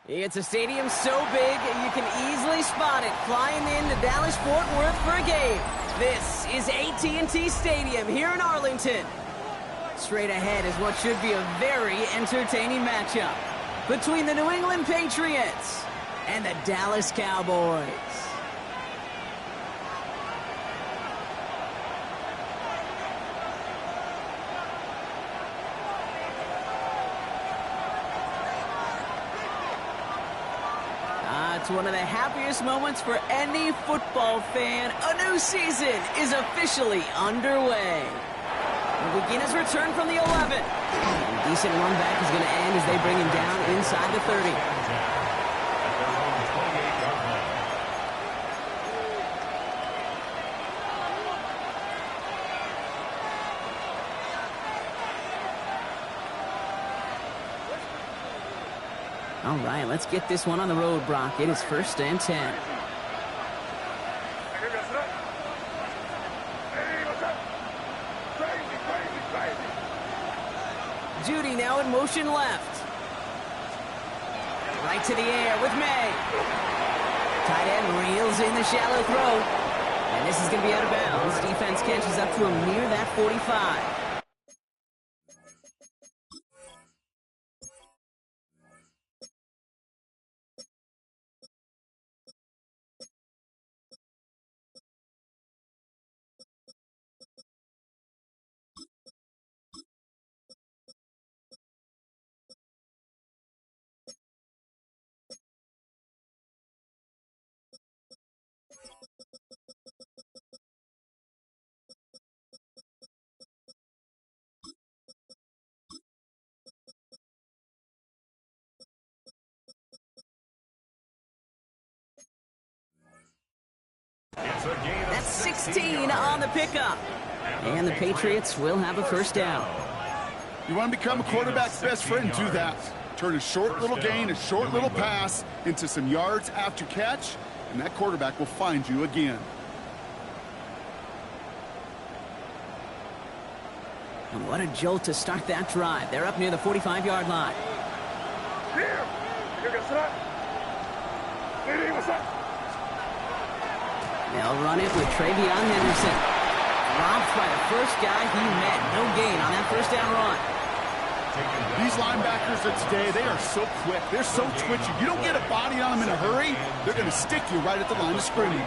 It's a stadium so big you can easily spot it flying into Dallas-Fort Worth for a game. This is AT&T Stadium here in Arlington. Straight ahead is what should be a very entertaining matchup between the New England Patriots and the Dallas Cowboys. It's one of the happiest moments for any football fan. A new season is officially underway. The beginners return from the 11. A decent run back is going to end as they bring him down inside the 30. All right, let's get this one on the road, Brock. It is 1st and 10. Judy now in motion left. Right to the air with May. Tight end reels in the shallow throw. And this is going to be out of bounds. Defense catches up to him near that 45. That's 16 on the pickup. And the Patriots will have a 1st down. You want to become a quarterback's best friend, do that. Turn a short little gain, a short little pass into some yards after catch, and that quarterback will find you again. And what a jolt to start that drive. They're up near the 45-yard line. They'll run it with Travion Henderson. Robbed by the first guy he met. No gain on that 1st down run. These linebackers of today, they are so quick. They're so twitchy. You don't get a body on them in a hurry, they're going to stick you right at the line of scrimmage.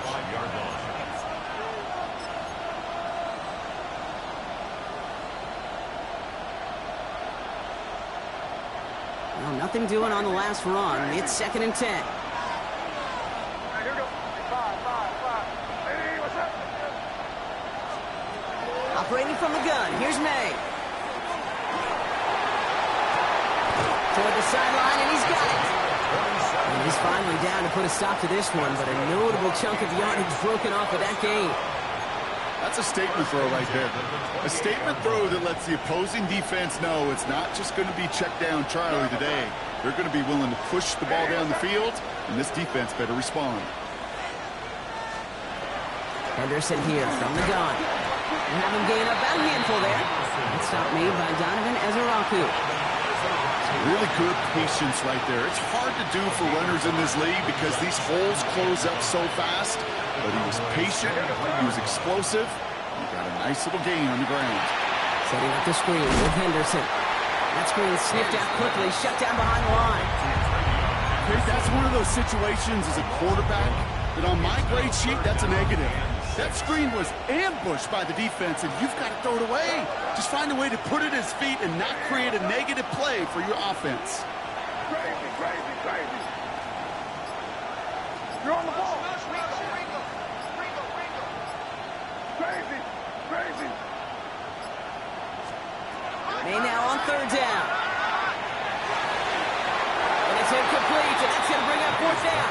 Well, nothing doing on the last run. It's 2nd and 10. Operating from the gun, here's May. Toward the sideline, and he's got it. And he's finally down to put a stop to this one, but a notable chunk of yardage broken off of that gain. That's a statement throw right there. A statement throw that lets the opposing defense know it's not just going to be check down Charlie today. They're going to be willing to push the ball down the field, and this defense better respond. Henderson here from the gun. And have him gain about a handful there. That stop made by Donovan Ezeraku. Really good patience right there. It's hard to do for runners in this league because these holes close up so fast. But he was patient, he was explosive, he got a nice little gain on the ground. Setting up the screen with Henderson. That screen sniffed out quickly, shut down behind the line. Okay, that's one of those situations as a quarterback that on my grade sheet, that's a negative. That screen was ambushed by the defense, and you've got to throw it away. Just find a way to put it at his feet and not create a negative play for your offense. Crazy, crazy, crazy. You're on the ball. Crazy, crazy. May now on 3rd down. And it's incomplete, and that's going to bring up 4th down.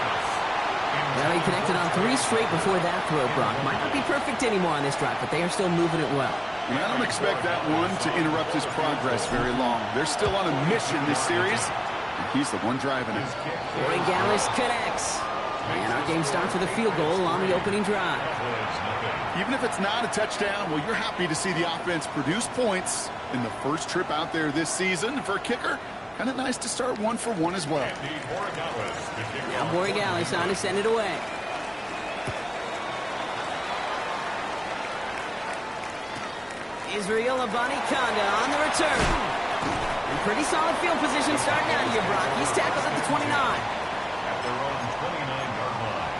Well, he connected on 3 straight before that throw, Brock. Might not be perfect anymore on this drive, but they are still moving it well. And I don't expect that one to interrupt his progress very long. They're still on a mission this series, and he's the one driving it. Corey Gallis connects. And our game starts with a field goal on the opening drive. Even if it's not a touchdown, well, you're happy to see the offense produce points in the first trip out there this season. And for a kicker, Kind of nice to start 1 for 1 as well. Now Borregales on to send it away. Israel Abanikanda on the return. And pretty solid field position starting out here, Brock. He's tackled at the 29. At their own 29-yard line.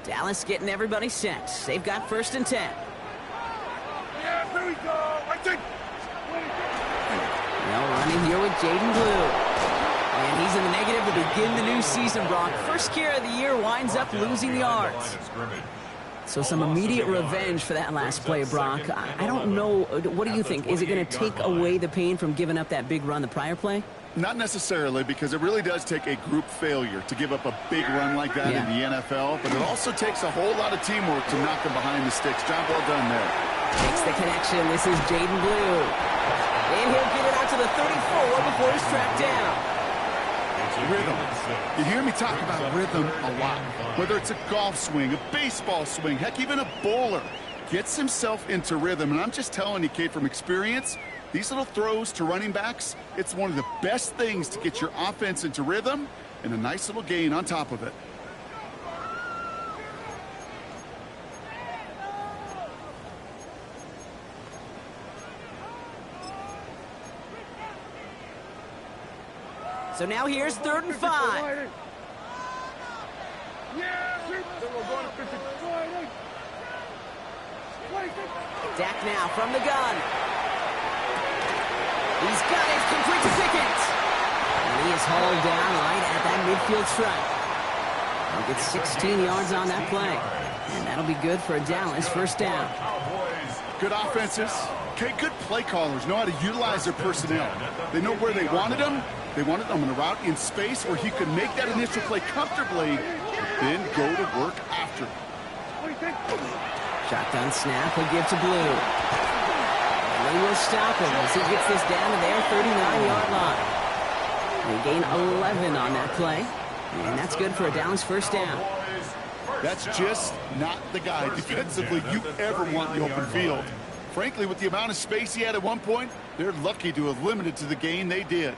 Dallas getting everybody set. They've got 1st and 10. Yeah, here we go. Right there. Now running here with Jaden Blue. And he's in the negative to begin the new season, Brock. First carry of the year winds up losing yards. So some immediate revenge for that last play, Brock. I don't know. What do you think? Is it going to take away the pain from giving up that big run the prior play? Not necessarily, because it really does take a group failure to give up a big run like that in the NFL, but it also takes a whole lot of teamwork to knock them behind the sticks. Job well done there. Makes the connection. This is Jaden Blue. And he'll get it out to the 34 before he's tracked down. Rhythm. You hear me talk about rhythm a lot. Whether it's a golf swing, a baseball swing, heck, even a bowler gets himself into rhythm. And I'm just telling you, Kate, from experience, these little throws to running backs, it's one of the best things to get your offense into rhythm and a nice little gain on top of it. So now here's 3rd and 5. Dak now from the gun. He's got it, complete to Pickens. And he is hauled down right at that midfield stripe. He'll get 16 yards on that play. And that'll be good for a Dallas 1st down. Good offenses. Okay, good play callers know how to utilize their personnel. They know where they wanted them. They wanted them on a route in space where he could make that initial play comfortably, then go to work after. Shotgun snap, he'll give to Blue. And they will stop him as he gets this down to their 39-yard line. They gain 11 on that play, and that's good for a Dallas 1st down. That's just not the guy defensively you ever want in the open field. Frankly, with the amount of space he had at one point, they're lucky to have limited to the gain they did.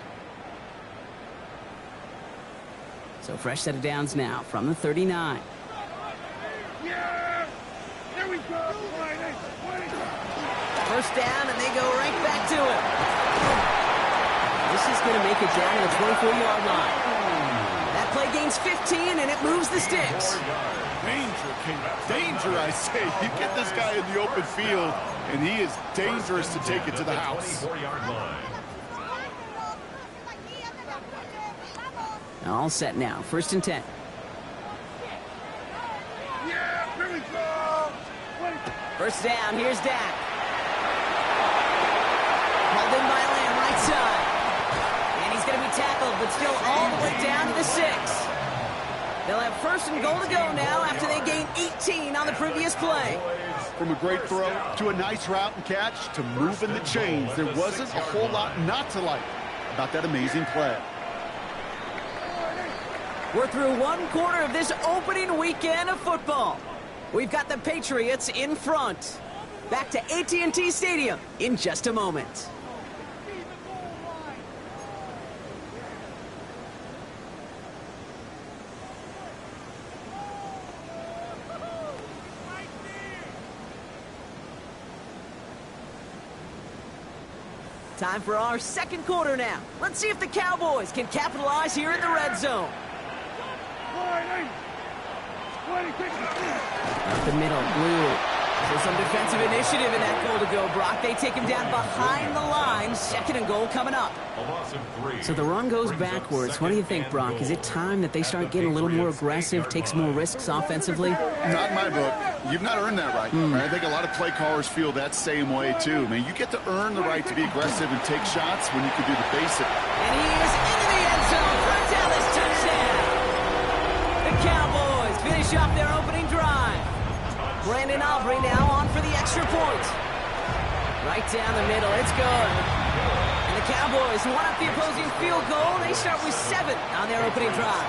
So fresh set of downs now from the 39. Yeah! Here we go! 1st down, and they go right back to him. This is going to make it down to the 24-yard line. That play gains 15, and it moves the sticks. Danger, King. Danger, I say. You get this guy in the open field, and he is dangerous to take it to the house. All set now. 1st and 10. Yeah, here we go! 1st down. Here's Dak. Held in by Lamb, right side. And he's going to be tackled, but still all the way down to the 6. They'll have 1st and goal to go now after they gained 18 on the previous play. From a great throw to a nice route and catch to moving the chains, there wasn't a whole lot not to like about that amazing play. We're through 1 quarter of this opening weekend of football. We've got the Patriots in front. Back to AT&T Stadium in just a moment. Time for our 2nd quarter now. Let's see if the Cowboys can capitalize here in the red zone. Up the middle, Blue. So some defensive initiative in that goal to go, Brock. They take him down behind the line. 2nd and goal coming up. So the run goes backwards. What do you think, Brock? Is it time that they start getting a little more aggressive, take some more risks offensively? Not in my book. You've not earned that right. I think a lot of play callers feel that same way, too. Man, you get to earn the right to be aggressive and take shots when you can do the basic. And he is into the end zone for a Dallas touchdown. The Cowboys finish off their opening drive. Brandon Aubrey now on for the extra point. Right down the middle, it's good. And the Cowboys, who want up the opposing field goal, they start with 7 on their opening drive.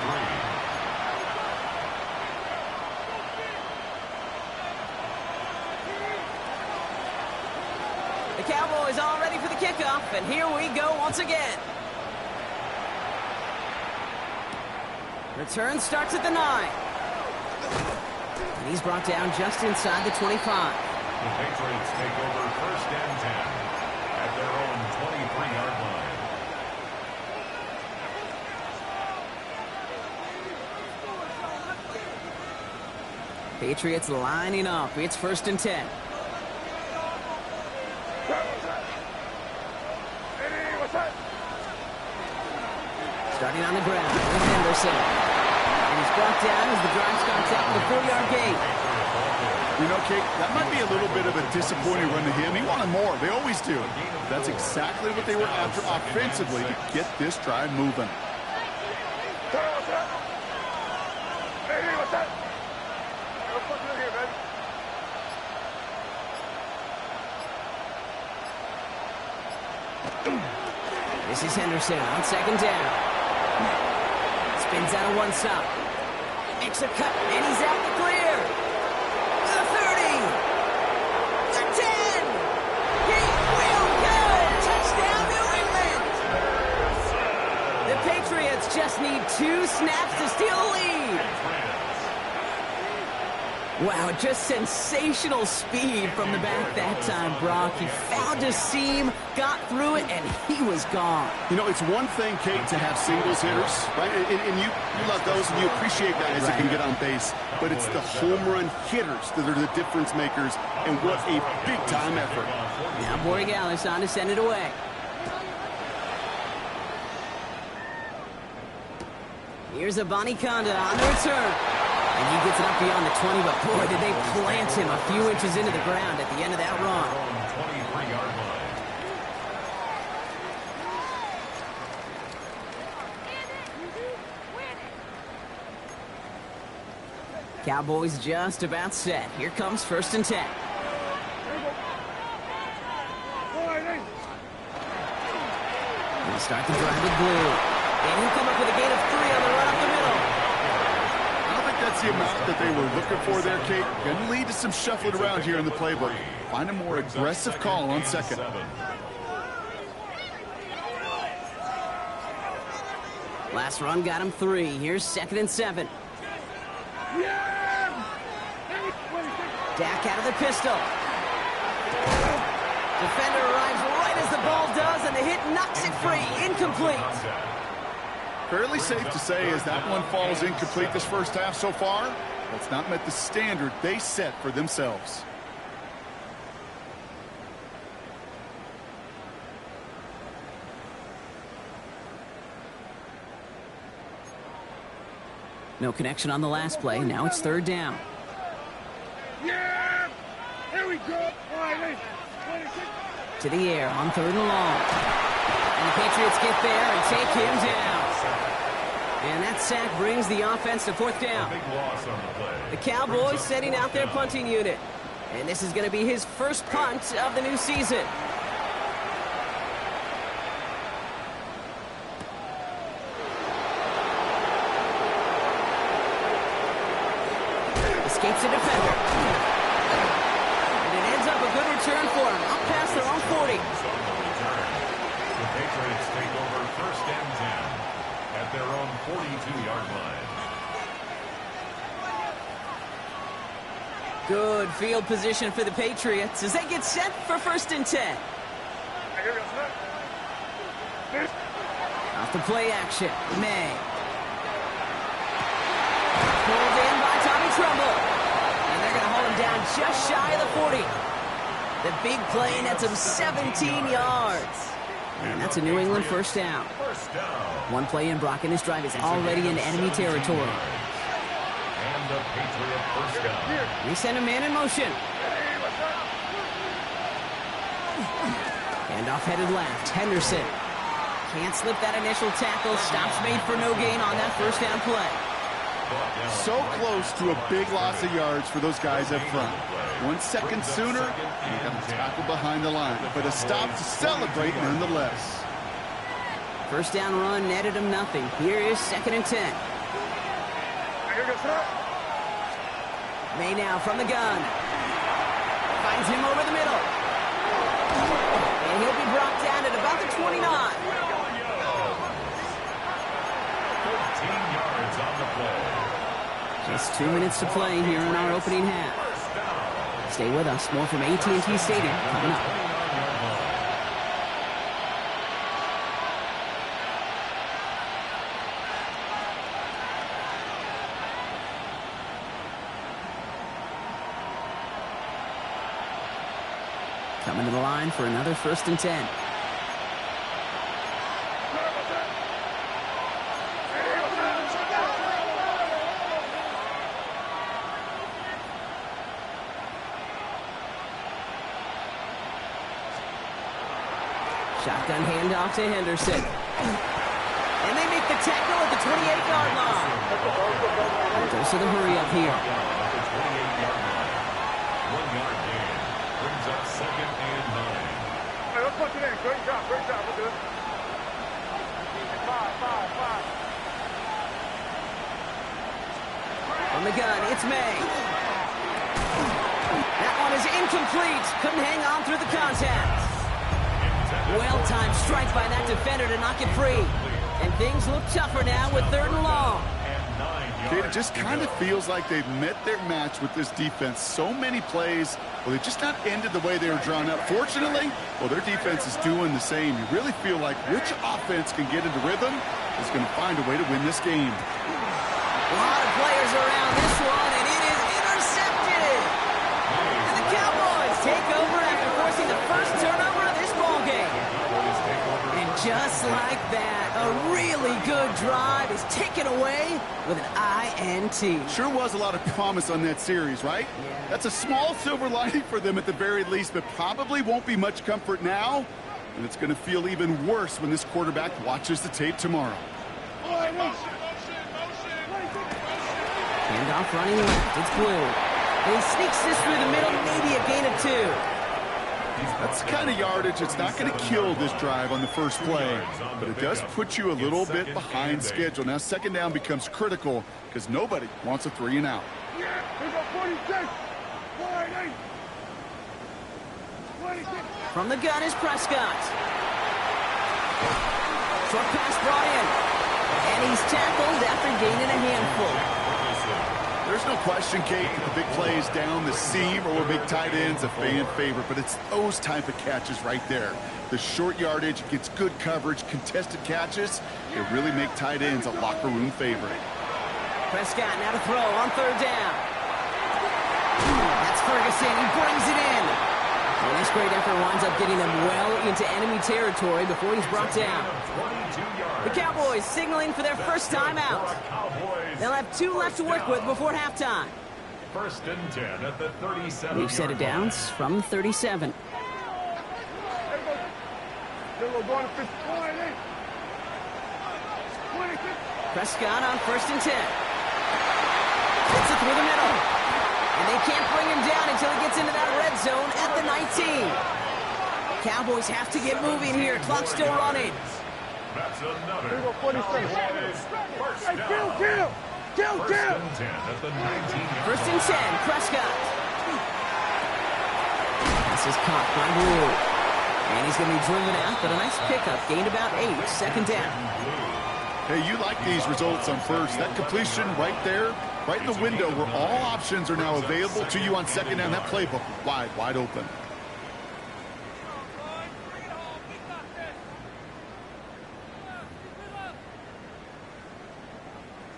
The Cowboys all ready for the kickoff, and here we go once again. Return starts at the 9. And he's brought down just inside the 25. The Patriots take over first and 10 at their own 23-yard line. Patriots lining up. It's first and 10. Starting on the ground with Henderson. And he's brought down as the drive starts out with a 4-yard gain. You know, Kate, that might be a little bit of a disappointing run to him. He wanted more. They always do. That's exactly what they were after offensively to get this drive moving. This is Henderson on second down. Spins out of one stop. Makes a cut, and he's out the clear. The 30. The 10. He will go. Touchdown, New England. The Patriots just need 2 snaps to steal the lead. Wow, just sensational speed from the back that time, Brock. He found a seam, got through it, and he was gone. You know, it's one thing, Kate, to have singles hitters, right? And you love those, and you appreciate guys that can get on base. But it's the home run hitters that are the difference makers, and what a big-time effort. Now Borregales on to send it away. Here's a Conda on the return. And he gets it up beyond the 20, but boy, did they plant him a few inches into the ground at the end of that run. 23-yard line. Cowboys just about set. Here comes first and 10. He'll start the drive with Blue. And he'll come up with a gain of 3 on the run up the middle. That's the amount that they were looking for there, Kate. Going to lead to some shuffling around here in the playbook. Find a more aggressive call on second. Last run got him 3. Here's second and 7. Dak out of the pistol. Defender arrives right as the ball does, and the hit knocks it free. Incomplete. Fairly safe to say as that one falls incomplete this first half so far, that's not met the standard they set for themselves. No connection on the last play. Now it's third down. Yeah! Here we go! To the air on third and long. And the Patriots get there and take him down. And that sack brings the offense to fourth down. Big loss on the play. The Cowboys setting out their punting unit. And this is going to be his first punt of the new season. Escapes a defender. And it ends up a good return for him. Up past their own 40. The Patriots take over first and 10 at their own 42-yard line. Good field position for the Patriots as they get set for first and 10. Off the play action. May. Pulled in by Tommy Trumbull. And they're going to hold him down just shy of the 40. The big play nets him 17 yards. And that's a New England first down. One play in, Brock, and this drive is already in enemy territory. And the Patriot first down. We send a man in motion. Handoff headed left. Henderson can't slip that initial tackle. Stops made for no gain on that first down play. So close to a big loss of yards for those guys up front. 1 second sooner, and you got to tackle behind the line. But a stop to celebrate nonetheless. First down run netted him nothing. Here is second and 10. May now from the gun. Finds him over the middle. And he'll be brought down at about the 29. 13 yards on the play. Just 2 minutes to play here in our opening half. Stay with us. More from AT&T Stadium coming up. Coming to the line for another 1st and 10. Shotgun handoff to Henderson. And they make the tackle at the 28-yard line. Goes to the hurry up here. 1 yard gain. Brings up 2nd and 9. Hey, let's punch it in. Great job. We're good. 5. On the gun, it's May. That one is incomplete. Couldn't hang on through the contact. Well-timed strike by that defender to knock it free. And things look tougher now with 3rd and long. It just kind of feels like they've met their match with this defense. So many plays, well, they just not ended the way they were drawn up. Fortunately, well, their defense is doing the same. You really feel like which offense can get into rhythm is going to find a way to win this game. A lot of players around this one, and it is intercepted. And the Cowboys take over after forcing the first turnover of this ball game. And just like that, a really good drive is taken away with an INT. Sure was a lot of promise on that series, right? Yeah. That's a small silver lining for them at the very least, but probably won't be much comfort now. And it's going to feel even worse when this quarterback watches the tape tomorrow. Handoff running left. It's Blue. And he sneaks this through the middle, maybe a gain of 2. That's the kind of yardage it's not going to kill this drive on the first play, but it does put you a little bit behind schedule. Now 2nd down becomes critical because nobody wants a 3 and out. Yeah, we got 46. 26. From the gun is Prescott. Short pass brought in. And he's tackled after gaining a handful. There's no question, Kate, that the big plays down the seam or will make tight ends a fan favorite, but it's those type of catches right there. The short yardage gets good coverage, contested catches. They really make tight ends a locker room favorite. Prescott now to throw on 3rd down. That's Ferguson. He brings it in. And this great effort winds up getting them well into enemy territory before he's brought down. The Cowboys signaling for their first time out. They'll have 2 left to work with before halftime. 1st and 10 at the 37. We've set it down from 37. Prescott on 1st and 10. Hits it through the middle. And they can't bring him down until he gets into that red zone at the 19. Cowboys have to get moving here. Clock still running. That's another. First Hey, kill! and 10 at the 19. 1st and 10, Prescott. This is caught by Blue. And he's going to be driven out, but a nice pickup. Gained about 8, 2nd down. Hey, you like these results on first. That completion right there, right in the window where all options are now available to you on 2nd down. That playbook wide open.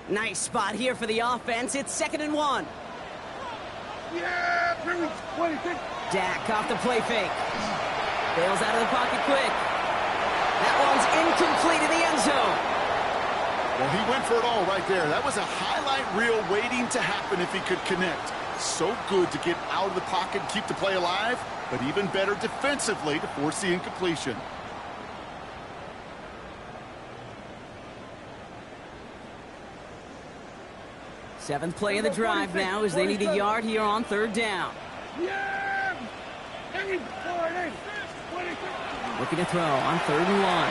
Nice spot here for the offense. It's 2nd and 1. Yeah, 26. Dak off the play fake. Bails out of the pocket quick. That one's incomplete in the end zone. Well, he went for it all right there. That was a highlight reel waiting to happen if he could connect. So good to get out of the pocket and keep the play alive, but even better defensively to force the incompletion. Seventh play of the drive now as they need a yard here on 3rd down. Yeah! Looking to throw on 3rd and 1.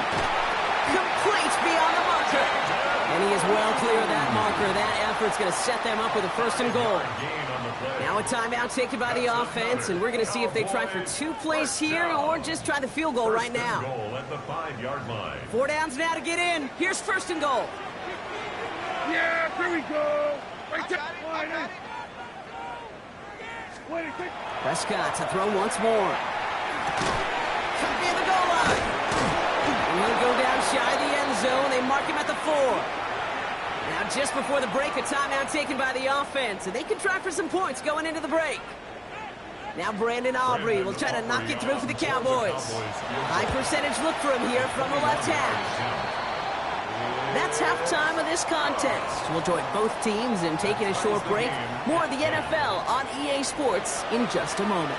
Complete beyond the mark. And he is well clear of that marker. That effort's going to set them up with a 1st and goal. Now a timeout taken by the offense, and we're going to see if they try for 2 plays here or just try the field goal right now. Goal at the 5-yard line. 4 downs now to get in. Here's 1st and goal. Yeah, here we go. Right there. Line in. 26. Prescott to throw once more. Could be the goal line. And he'll go down shy of the end zone. They mark him at the 4. Now just before the break, a timeout taken by the offense. And they can try for some points going into the break. Now Brandon Aubrey will try to knock it through for the Cowboys. High percentage look for him here from the left half. That's halftime of this contest. We'll join both teams in taking a short break. More of the NFL on EA Sports in just a moment.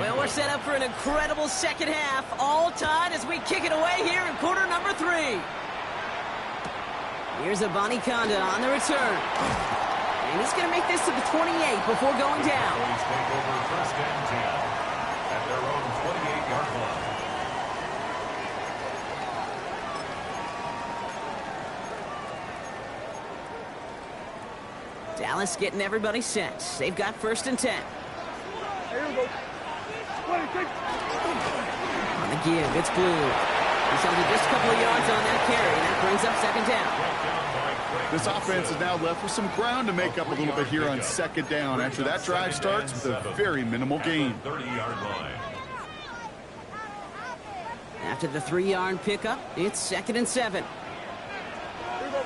Well, we're set up for an incredible second half. All tied as we kick it away here in quarter number 3. Here's a Conda on the return. And he's going to make this to the 28 before going down. Cowboys take over 1st and 10 at their own 28-yard line. Dallas getting everybody set. They've got 1st and 10. Here we go. 26. On the give, it's Blue. He's under just a couple of yards on that carry. That brings up 2nd down. This offense is now left with some ground to make up a little bit here on 2nd down after that drive starts with a very minimal gain. 30-yard line. After the 3-yard pickup, it's 2nd and 7. Here we go.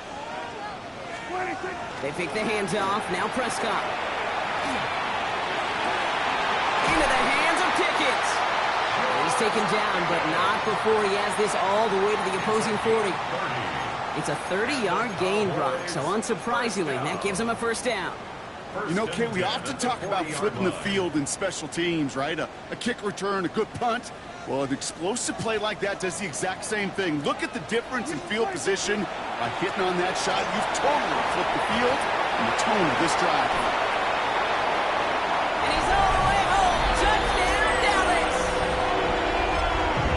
26. They pick the hands off. Now Prescott. Into the hands of Pickett. He's taken down, but not before he has this all the way to the opposing 40. It's a 30-yard gain, Brock, so unsurprisingly, that gives him a 1st down. You know, Kate, we often talk about flipping the field in special teams, right? A kick return, a good punt. Well, an explosive play like that does the exact same thing. Look at the difference in field position. By hitting on that shot, you've totally flipped the field and the tone of this drive. And he's all the way home. Touchdown, Dallas!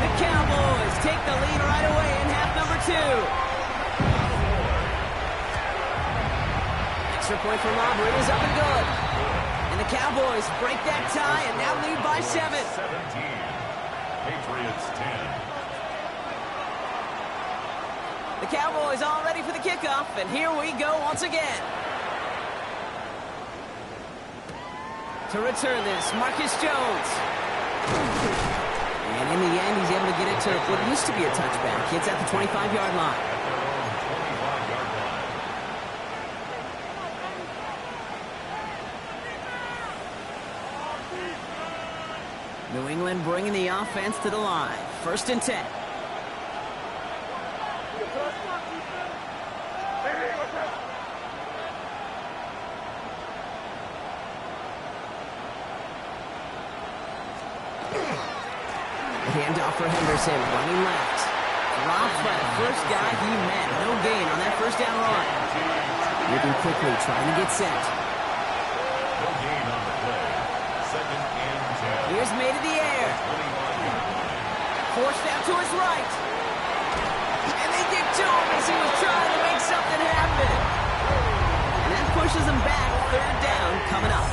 The Cowboys take the lead right away in half number 2. Extra point from Aubrey is up and good. And the Cowboys break that tie and now lead by 7. 17. Patriots 10. The Cowboys all ready for the kickoff, and here we go once again. To return this, Marcus Jones. And in the end, he's able to get it to what used to be a touchback. It's at the 25-yard line. New England bringing the offense to the line. 1st and 10. Handoff for Henderson, running left. Dropped by the first guy he met. No gain on that 1st down run. Moving quickly, trying to get set. No gain on the play. 2nd and 10. Here's made in the air. Forced out to his right. And they get to him as he was trying to make something happen. And that pushes him back. 3rd down coming up.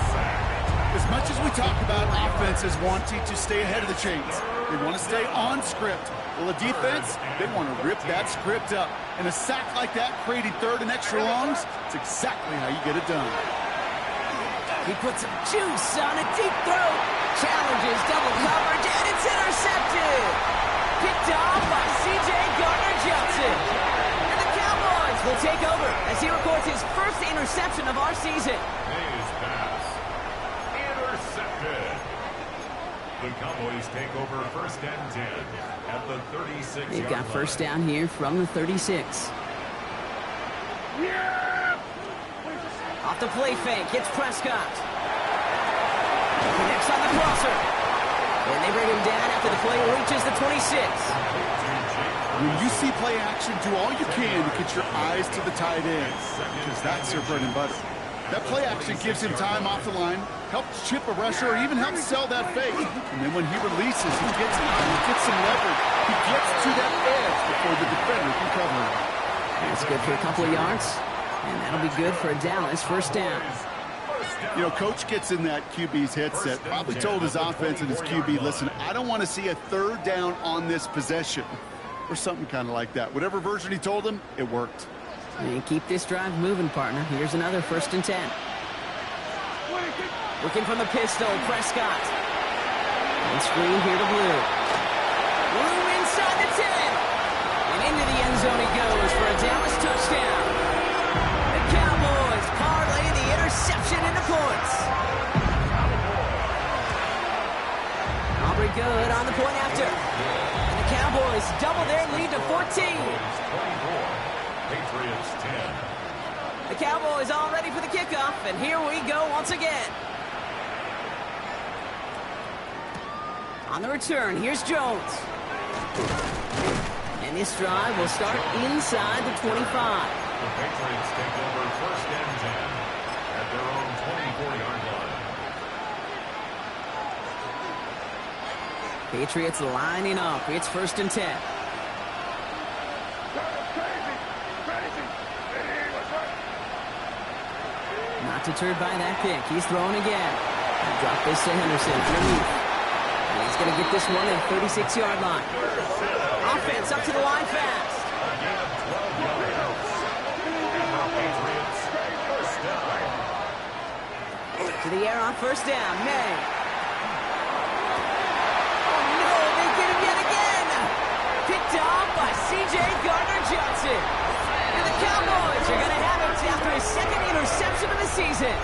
As much as we talk about offenses wanting to stay ahead of the chains, they want to stay on script. Well, the defense, they want to rip that script up. And a sack like that, creating 3rd and extra longs, it's exactly how you get it done. He puts some juice on a deep throw. Challenges double coverage, and it's intercepted. Picked off by C.J. Gardner-Johnson. And the Cowboys will take over as he records his 1st interception of our season. His pass. Intercepted. The Cowboys take over 1st and 10 at the 36. They've got 1st down here from the 36. Yeah! Off the play fake, it's Prescott. Connects on the crosser. And they bring him down after the play reaches the 26. When you see play action, do all you can to get your eyes to the tight end, because that's their bread and butter. That play action gives him time off the line, helps chip a rusher, or even helps sell that fake. And then when he releases, he gets some leverage. He gets to that edge before the defender can cover him. That's good for a couple of yards, and that'll be good for a Dallas first down. You know, coach gets in that QB's headset, probably told his offense and his QB, listen, I don't want to see a third down on this possession, or something kind of like that. Whatever version he told him, it worked. And keep this drive moving, partner. Here's another 1st and 10. Looking from the pistol, Prescott. On screen here to Blue. Blue inside the 10. And into the end zone he goes for a Dallas touchdown. The Cowboys parlay the interception into points. Aubrey good on the point after. And the Cowboys double their lead to 14. Patriots 10. The Cowboys all ready for the kickoff, and here we go once again. On the return, here's Jones. And this drive will start inside the 25. The Patriots take over 1st and 10 at their own 24-yard line. Patriots lining up. It's 1st and 10. Not deterred by that pick. He's throwing again. Drop this to Henderson underneath. And he's going to get this one at the 36-yard line. Offense up to the line fast. To the air on 1st down. May. Oh, no, they get him yet again. Picked off by C.J. Gardner-Johnson. And the Cowboys are going to have it after his 2nd interception of the season.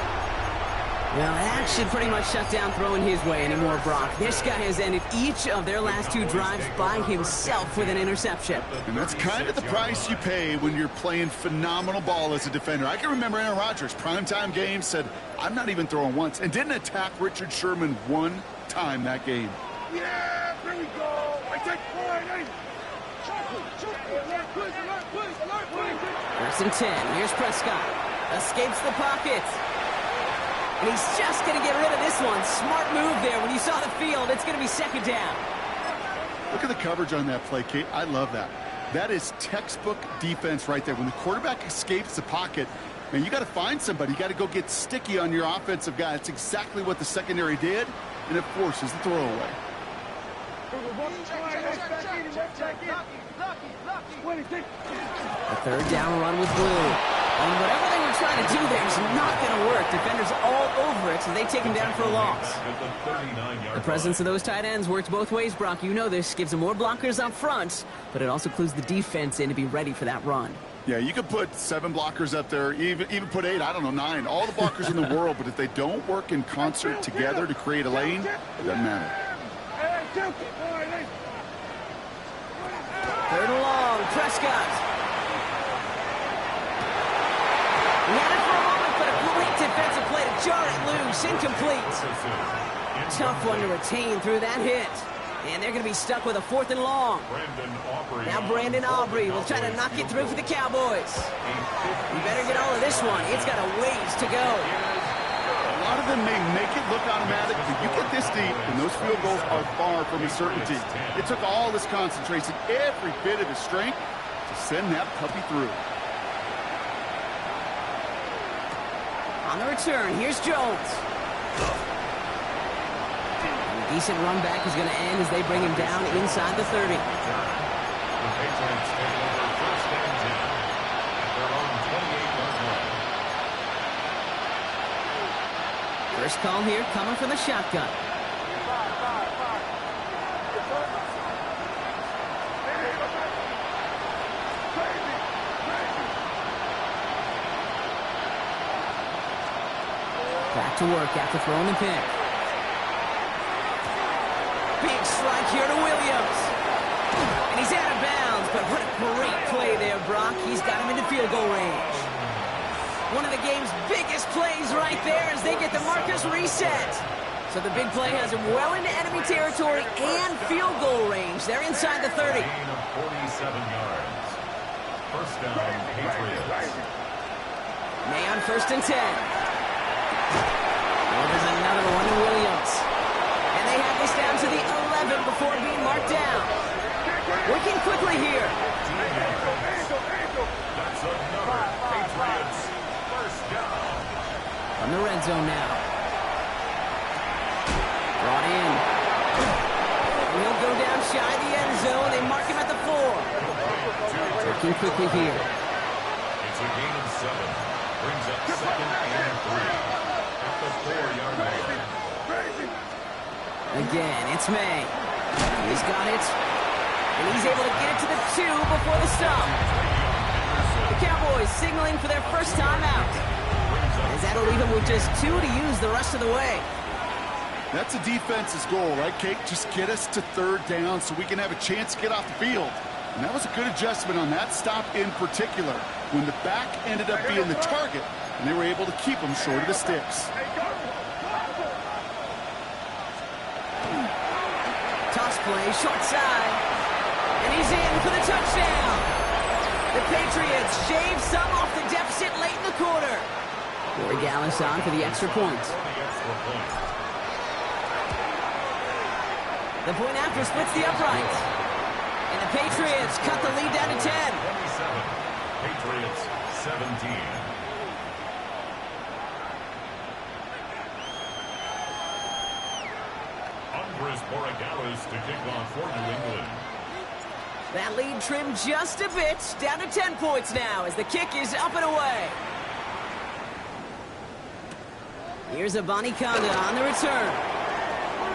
Well, that should pretty much shut down throwing his way anymore, Brock. This guy has ended each of their last 2 drives by himself with an interception. And that's kind of the price you pay when you're playing phenomenal ball as a defender. I can remember Aaron Rodgers, primetime game, said, I'm not even throwing once, and didn't attack Richard Sherman one time that game. Yeah, here we go. I take point. 1st and 10. Here's Prescott. Escapes the pocket. And he's just going to get rid of this one. Smart move there. When you saw the field, it's going to be 2nd down. Look at the coverage on that play, Kate. I love that. That is textbook defense right there. When the quarterback escapes the pocket, man, you got to find somebody. You got to go get sticky on your offensive guy. That's exactly what the secondary did, and it forces the throwaway. A 3rd down run with Blue. And whatever they were trying to do there is not going to work. Defenders all over it, so they take him down for a loss. The presence of those tight ends works both ways, Brock. You know this. Gives them more blockers up front, but it also clues the defense in to be ready for that run. Yeah, you could put 7 blockers up there, even put 8, I don't know, 9. All the blockers in the world, but if they don't work in concert together to create a lane, it doesn't matter. 3rd and long, Prescott. He had it for a moment, but a great defensive play to jar it loose. Incomplete. Tough one to retain through that hit. And they're going to be stuck with a 4th and long. Now Brandon Aubrey will try to knock it through for the Cowboys. You better get all of this one. It's got a ways to go. A lot of them may make it look automatic, but you get this deep, and those field goals are far from a certainty. It took all his concentration, every bit of his strength, to send that puppy through. On the return, here's Jones. A decent run back is going to end as they bring him down inside the 30. The Patriots take over 1st and 10 at their own 28-yard line. First call here coming from the shotgun. Back to work after throwing the pick. Big strike here to Williams. And he's out of bounds, but what a great play there, Brock. He's got him into field goal range. One of the game's biggest plays right there as they get the markers reset. So the big play has him well into enemy territory and field goal range. They're inside the 30. Gain of 47 yards. First down, Patriots. May on 1st and 10. Oh, there's another one to Williams. And they have this down to the 11 before being marked down. Working quickly here. That's another Patriots first down. From the red zone now. Brought in. And he'll go down shy of the end zone. They mark him at the 4. Working quickly here. It's a gain of 7. Brings up 2nd and 3. At the 4-yard line. Again, it's May. He's got it. And he's able to get it to the 2 before the stop. The Cowboys signaling for their first time out. As that'll leave him with just 2 to use the rest of the way. That's a defense's goal, right, Kate? Just get us to 3rd down so we can have a chance to get off the field. And that was a good adjustment on that stop in particular, when the back ended up being the target, and they were able to keep him short of the sticks. Toss play, short side. And he's in for the touchdown. The Patriots shave some off the deficit late in the quarter. Corey Gallis on for the extra point. The point after splits the upright. And the Patriots cut the lead down to 10. 27. Patriots 17. Andres Borregales to kick off for New England. That lead trimmed just a bit, down to 10 points now as the kick is up and away. Here's a Bonnie Conda on the return.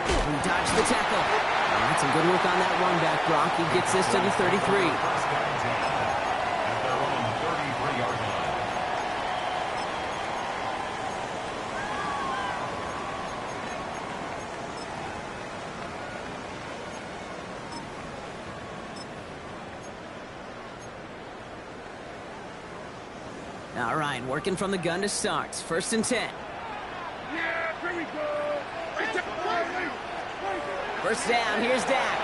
He dodged the tackle. That's some good work on that run back, Brock. He gets this to the 33. First down 10 at their own 33-yard line. All right, working from the gun to start. 1st and 10. Yeah, here we go. First down, here's Dak.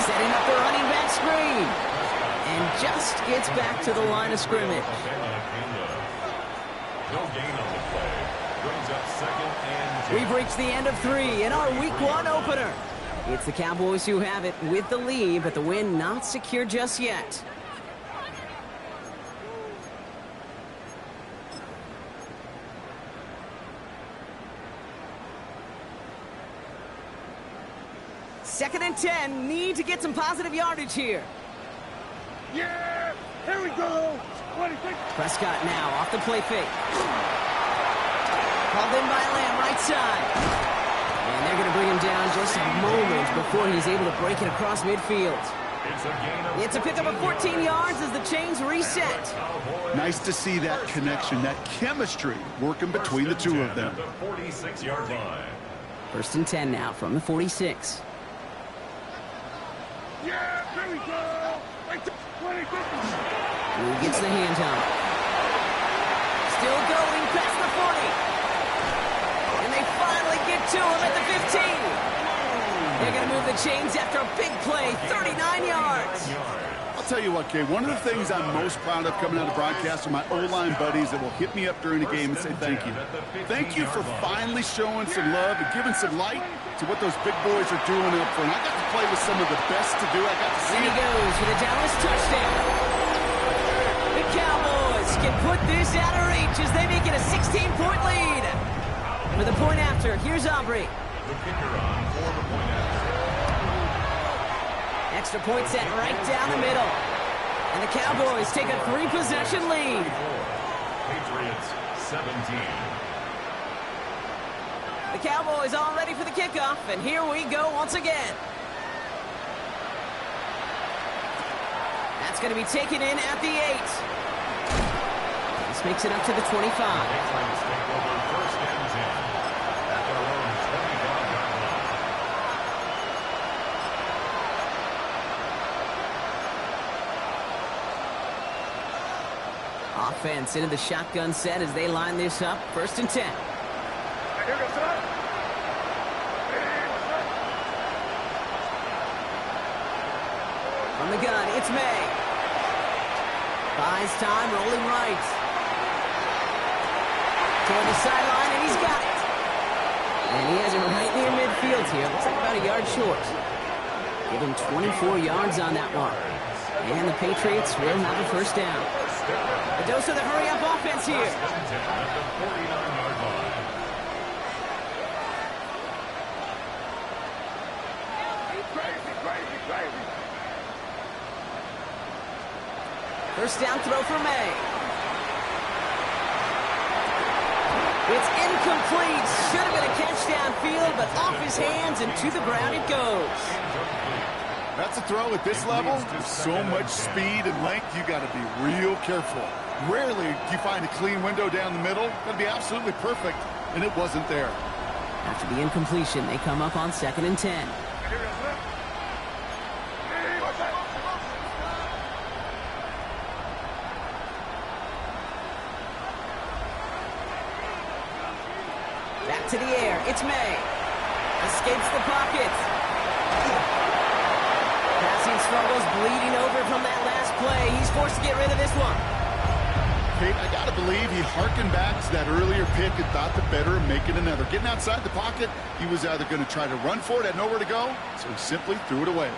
Setting up the running back screen. And just gets back to the line of scrimmage. No gain on the play. Brings up 2nd and 10. We've reached the end of 3 in our Week 1 opener. It's the Cowboys who have it with the lead, but the win not secure just yet. Second and 10, need to get some positive yardage here. Yeah, here we go. Prescott now off the play fake. Called in by Lamb, right side. And they're going to bring him down just a moment before he's able to break it across midfield. It's a pickup of 14 yards as the chains reset. Nice to see that connection, that chemistry working between the two of them. 46-yard line. 1st and 10 now from the 46. Yeah, here we go. Who gets the hand up? Still going past the 40. And they finally get to him at the 15. They're going to move the chains after a big play, 39 yards. I'll tell you what, Kay, one of the things I'm most proud of coming out of broadcast are my O-line buddies that will hit me up during the game and say thank you. Thank you for finally showing some love and giving some light to what those big boys are doing up front. I got to play with some of the best to do. I got to see And he it. goes for the Dallas touchdown. The Cowboys can put this out of reach as they make it a 16-point lead. For the point after, here's Aubrey. The kicker on for the point after. Extra point set right down the middle. And the Cowboys take a 3-possession lead. Patriots 17. The Cowboys all ready for the kickoff, and here we go once again. That's going to be taken in at the 8. This makes it up to the 25. Patriots take over 1st and 10 at their own 25-yard line. Offense into the shotgun set as they line this up. 1st and 10. From the gun, it's May. Buys time, rolling right. Toward the sideline, and he's got it. And he has it right near midfield here. Looks like about a yard short. Give him 24 yards on that one. And the Patriots will have a first down. A dose of the hurry-up offense here. First down throw for May. It's incomplete. Should have been a catch downfield, but off his hands and to the ground it goes. That's a throw at this level. With so much speed and length, you got to be real careful. Rarely do you find a clean window down the middle. That'd be absolutely perfect, and it wasn't there. After the incompletion, they come up on 2nd and 10. Back to the air. It's May. Escapes the pocket. Passing struggles, bleeding over from that last play. He's forced to get rid of this one. Kate, I got to believe he harkened back to that earlier pick and thought the better of making another. Getting outside the pocket, he was either going to try to run for it, had nowhere to go, so he simply threw it away.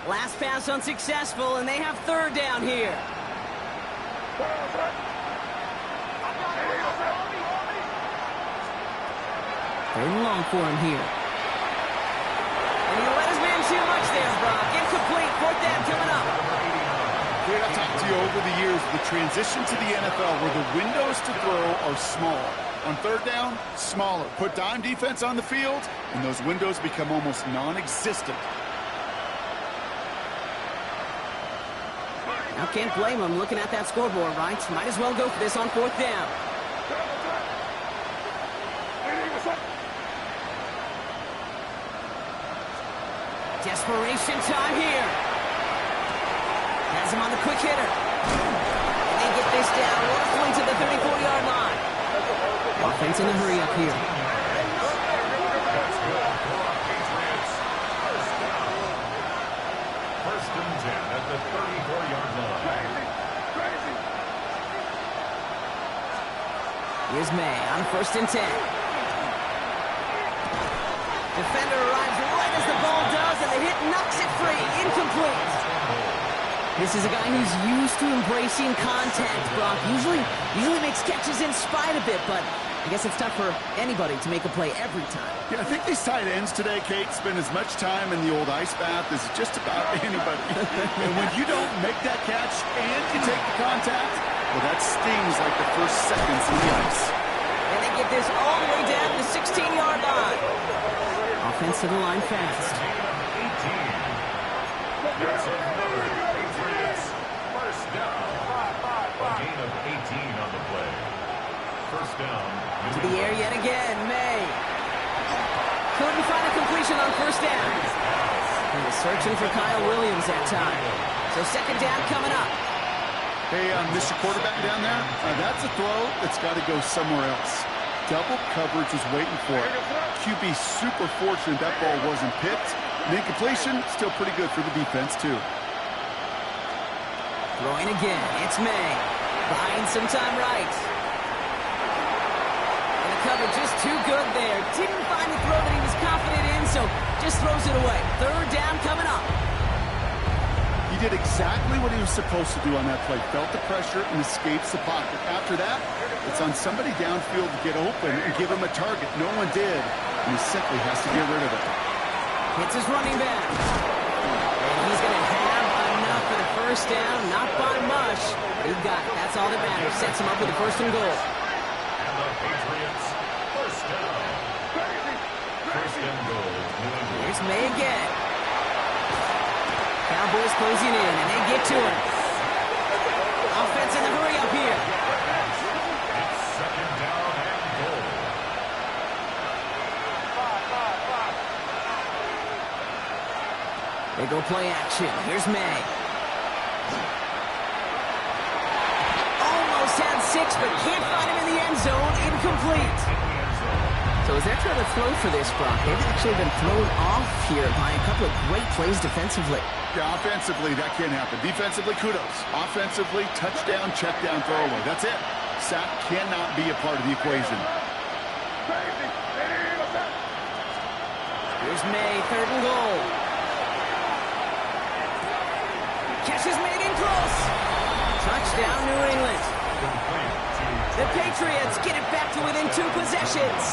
Last pass unsuccessful, and they have 3rd down here. Third and long for him here. And he let his man too much there, Brock. Incomplete. 4th down coming up. Great, I've talked to you over the years, the transition to the NFL where the windows to throw are small. On 3rd down, smaller. Put dime defense on the field, and those windows become almost non-existent. Now can't blame him looking at that scoreboard, right? Might as well go for this on 4th down. Desperation time here. Has him on the quick hitter. And they get this down roughly to the 34-yard line. Offense in the hurry up here. First and 10 at the 34-yard line. Here's May on 1st and 10. Defender arrives right as the ball does, and the hit knocks it free. Incomplete. This is a guy who's used to embracing contact, Brock. Usually makes catches in spite of it, but I guess it's tough for anybody to make a play every time. Yeah, I think these tight ends today, Kate, spend as much time in the old ice bath as just about anybody. And when you don't make that catch and you take the contact, well, that stings like the first seconds in the ice. And they get this all the way down to the 16-yard line. Offense to the line fast. 18. That's another Patriots first down. A gain of 18 on the play. First down. To the air yet again, May. Couldn't find a completion on 1st down. He was searching for Kyle Williams that time. So 2nd down coming up. Hey, Mr. Quarterback down there, that's a throw that's got to go somewhere else. Double coverage is waiting for it. QB super fortunate that ball wasn't picked. And incompletion, still pretty good for the defense, too. Throwing again, it's May. Buying some time right. And the cover just too good there. Didn't find the throw that he was confident in, so just throws it away. 3rd down coming up. He did exactly what he was supposed to do on that play. Felt the pressure and escapes the pocket. After that, it's on somebody downfield to get open and give him a target. No one did, and he simply has to get rid of it. Hits his running back. And he's going to have enough for the first down. Not by much. He got it. That's all that matters. Sets him up with the 1st and goal. And the Patriots first down. First and goal. Here's May again. Cowboys closing in, and they get to him. Offense in the hurry up here. It's 2nd down and goal. They go play action. Here's May. Almost has 6, but can't find him in the end zone. Incomplete. So as they're trying to throw for this, Brock, they've actually been thrown off here by a couple of great plays defensively. Yeah, offensively, that can't happen. Defensively, kudos. Offensively, touchdown, check down, throwaway. That's it. Sack cannot be a part of the equation. Here's May, 3rd and goal. Catch is made in close. Touchdown, New England. The Patriots get it back to within 2 possessions.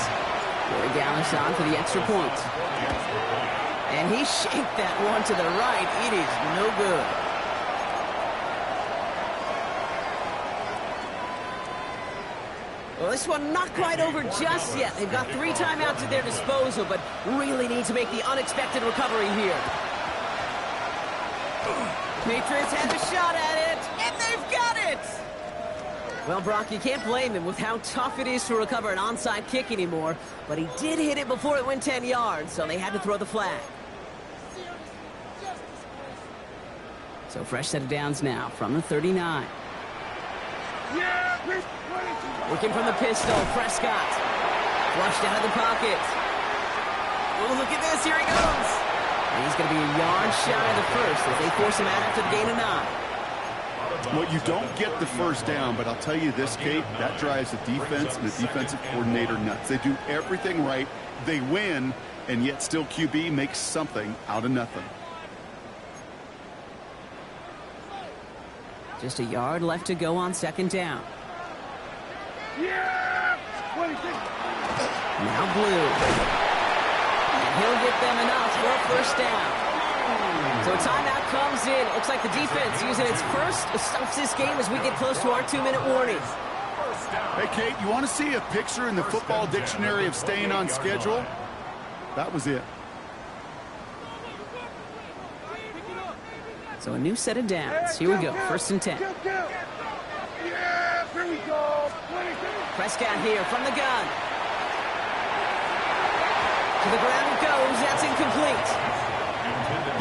Corey Dallas on for the extra point. And he shanked that one to the right. It is no good. Well, this one not quite over just yet. They've got 3 timeouts at their disposal, but really need to make the unexpected recovery here. Patriots have a shot at it, and they've got it! Well, Brock, you can't blame him with how tough it is to recover an onside kick anymore, but he did hit it before it went 10 yards, so they had to throw the flag. So fresh set of downs now from the 39. Working from the pistol, Prescott. Flushed out of the pocket. Oh, look at this, here he goes. And he's going to be a yard shy of the first as they force him out after the gain of 9. Well, you don't get the first down, but I'll tell you this, Kate, that drives the defense and the defensive coordinator nuts. They do everything right, they win, and yet still QB makes something out of nothing. Just a yard left to go on 2nd down. Now Blue. And he'll get them enough for a 1st down. So a timeout comes in. It looks like the defense using its first stops this game as we get close to our 2-minute warning. Hey, Kate, you want to see a picture in the football dictionary of staying on schedule? That was it. So a new set of downs. Here we go. 1st and 10. Prescott here from the gun. To the ground it goes. That's incomplete.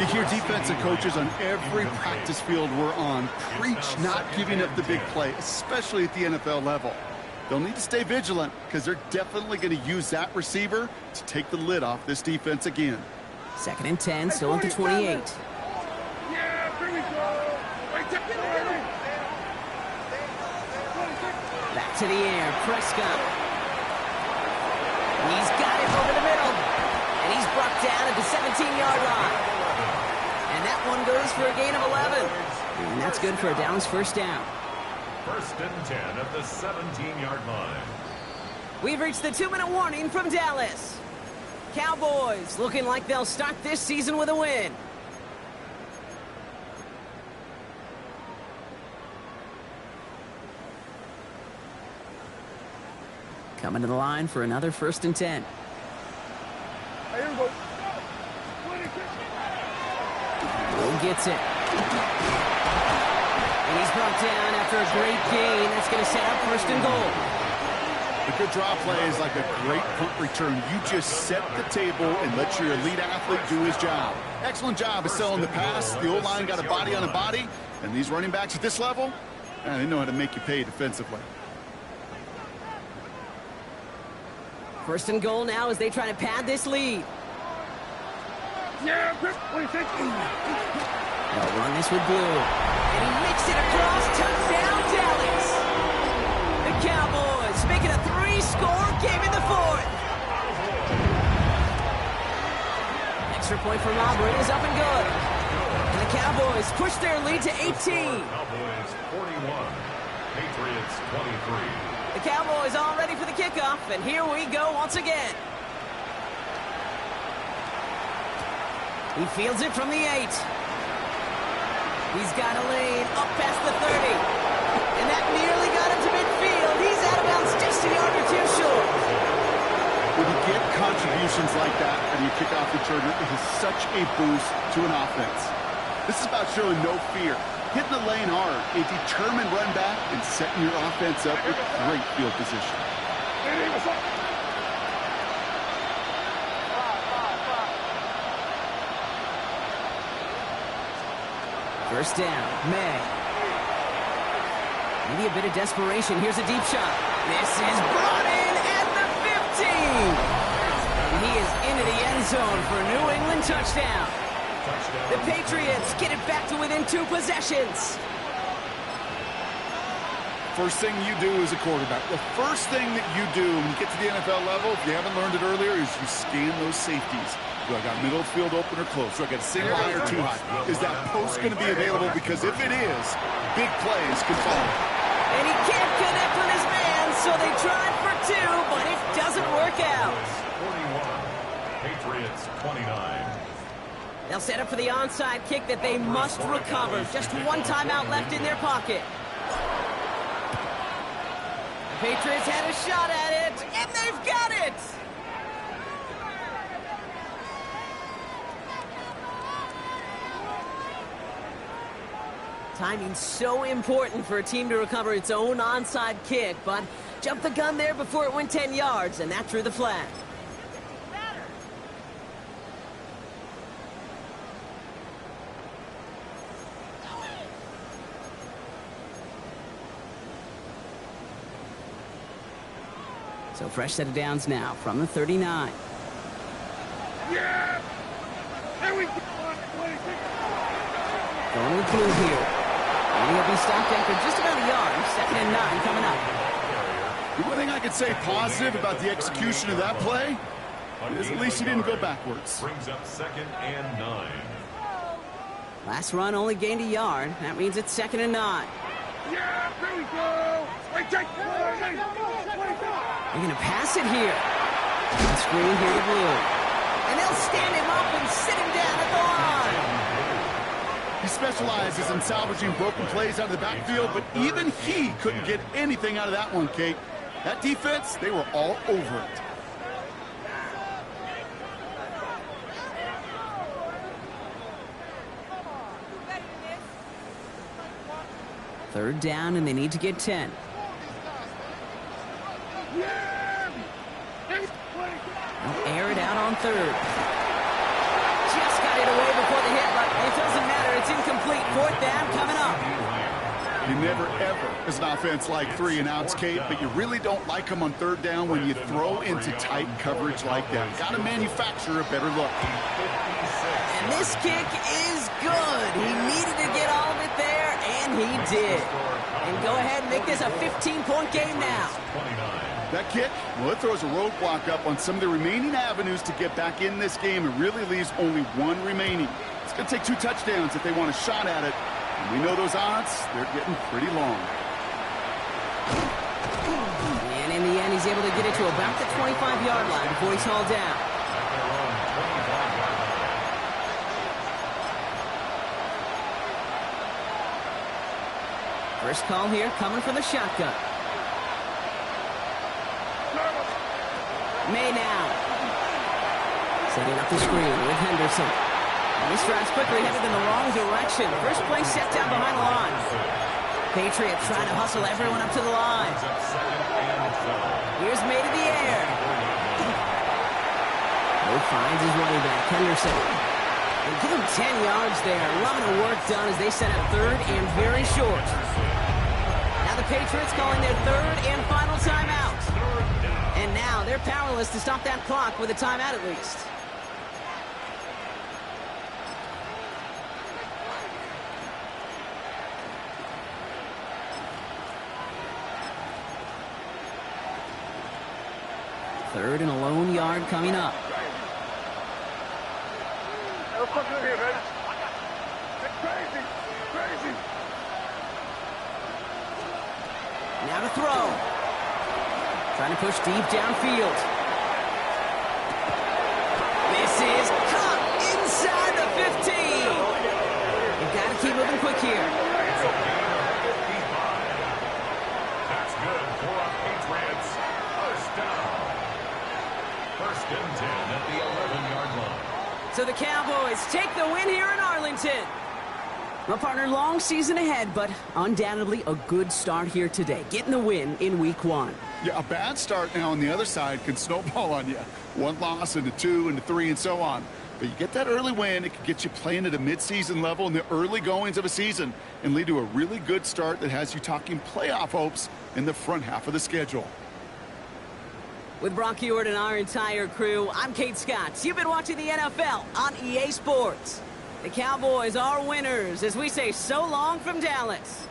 You hear defensive coaches on every practice field we're on preach not giving up the big play, especially at the NFL level. They'll need to stay vigilant because they're definitely going to use that receiver to take the lid off this defense again. 2nd and 10, still at the 28. Back to the air, Prescott. He's got it over the middle. And he's brought down at the 17-yard line. And that one goes for a gain of 11. And that's good for a Dallas 1st down. 1st and 10 at the 17-yard line. We've reached the 2-minute warning from Dallas. Cowboys looking like they'll start this season with a win. Coming to the line for another 1st and 10. Will gets it. And he's brought down after a great gain. That's going to set up 1st and goal. A good draw play is like a great punt return. You just set the table and let your elite athlete do his job. Excellent job of selling the pass. The O-line got a body on a body. And these running backs at this level, they know how to make you pay defensively. 1st and goal now as they try to pad this lead. Yeah, They'll run this with Blue. And he makes it across. Touchdown, Dallas. The Cowboys making a 3-score game in the 4th. Extra point from Auburn is up and good. And the Cowboys push their lead to 18. Cowboys 41, Patriots 23. The Cowboys all ready for the kickoff, and here we go once again. He fields it from the 8. He's got a lane up past the 30. And that nearly got him to midfield. He's out of bounds just a yard or 2 short. When you get contributions like that and you kick off returner, it is such a boost to an offense. This is about showing no fear. Hitting the lane hard, a determined run back, and setting your offense up with great field position. First down, May. Maybe a bit of desperation. Here's a deep shot. This is brought in at the 15. And he is into the end zone for a New England touchdown. The Patriots get it back to within 2 possessions. First thing you do as a quarterback, the first thing that you do when you get to the NFL level, if you haven't learned it earlier, is you scan those safeties. Do I got middle field open or close? Do I got a single high or too high? Is that post going to be available? Because if it is, big plays can follow. And he can't connect with his man, so they tried for 2, but it doesn't work out. 41, Patriots 29. They'll set up for the onside kick that they must recover. Just 1 timeout left in their pocket. The Patriots had a shot at it, and they've got it! Timing's so important for a team to recover its own onside kick, but jumped the gun there before it went 10 yards, and that drew the flag. So fresh set of downs now from the 39. Yeah! There we go! Going to the blue here. And he'll be stopped after just about a yard. 2nd and 9 coming up. The one thing I could say positive about the execution of that play is at least he didn't go backwards. Brings up 2nd and 9. Last run only gained a yard. That means it's 2nd and 9. Yeah, there we go! They're going to pass it here. Screen here to blue. And they'll stand him up and sit him down at the line. He specializes in salvaging broken plays out of the backfield, but even he couldn't get anything out of that one, Kate. That defense, they were all over it. Third down, and they need to get 10. They'll air it out on 3rd. Just got it away before the hit, but it doesn't matter. It's incomplete. 4th down coming up. You never, ever, as an offense, like 3-and-outs, Kate, but you really don't like them on 3rd down when you throw into tight coverage like that. Got to manufacture a better look. And this kick is good. He needed to get all of it there, and he did. And go ahead and make this a 15-point game now. That kick, well, it throws a roadblock up on some of the remaining avenues to get back in this game and really leaves only 1 remaining. It's going to take 2 touchdowns if they want a shot at it. And we know those odds, they're getting pretty long. And in the end, he's able to get it to about the 25-yard line before he's hauled down. First call here coming from the shotgun. May now. Setting up the screen with Henderson. And this drive's quickly headed in the wrong direction. First play set down behind the line. Patriots trying to hustle everyone up to the line. Here's May to the air. He finds his running back, Henderson. And give him 10 yards there. A lot of work done as they set up 3rd and very short. Now the Patriots calling their 3rd and final timeout. And now they're powerless to stop that clock with a timeout at least. Third and a lone yard coming up. Now to throw. Trying to push deep downfield. This is caught inside the 15. You've got to keep moving quick here. It's a gain of 55. That's good for a Patriots first down. 1st and 10 at the 11-yard line. So the Cowboys take the win here in Arlington. Well, partner, long season ahead, but undoubtedly a good start here today. Getting the win in Week 1. Yeah, a bad start now on the other side can snowball on you. 1 loss into 2 into 3 and so on. But you get that early win, it can get you playing at a midseason level in the early goings of a season and lead to a really good start that has you talking playoff hopes in the front half of the schedule. With Brock Hewitt and our entire crew, I'm Kate Scott. You've been watching the NFL on EA Sports. The Cowboys are winners as we say so long from Dallas.